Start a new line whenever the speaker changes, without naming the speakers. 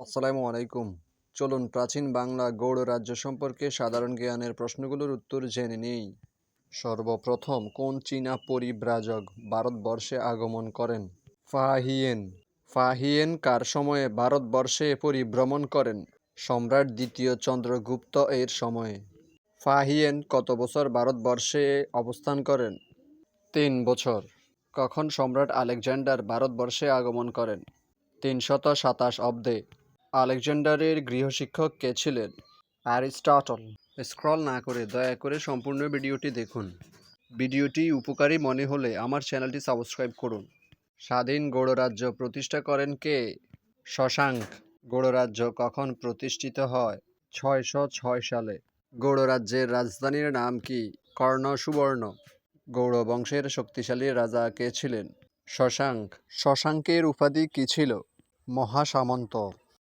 আসসালামু আলাইকুম। চলুন প্রাচীন বাংলা গৌড় রাজ্য সম্পর্কে সাধারণ জ্ঞানের প্রশ্নগুলোর উত্তর জেনে নিই। সর্বপ্রথম কোন চীনা পরিব্রাজক ভারতবর্ষে আগমন করেন? ফাহিয়েন। ফাহিয়েন কার সময়ে ভারতবর্ষে পরিভ্রমণ করেন? সম্রাট দ্বিতীয় চন্দ্রগুপ্ত এর সময়ে। ফাহিয়েন কত বছর ভারতবর্ষে অবস্থান করেন? 3 বছর। কখন সম্রাট আলেকজান্ডার ভারতবর্ষে আগমন করেন? 327 অব্দে। আলেকজান্ডারের গৃহশিক্ষক কে ছিলেন? অ্যারিস্টটল। স্ক্রল না করে দয়া করে সম্পূর্ণ ভিডিওটি দেখুন। ভিডিওটি উপকারী মনে হলে আমার চ্যানেলটি সাবস্ক্রাইব করুন। স্বাধীন গৌড়রাজ্য প্রতিষ্ঠা করেন কে? শশাঙ্ক। গৌড়রাজ্য কখন প্রতিষ্ঠিত হয়? 606 সালে। গৌড়রাজ্যের রাজধানীর নাম কি? কর্ণ সুবর্ণ। গৌড় বংশের শক্তিশালী রাজা কে ছিলেন? শশাঙ্ক। শশাঙ্কের উপাধি কী ছিল? মহাসামন্ত।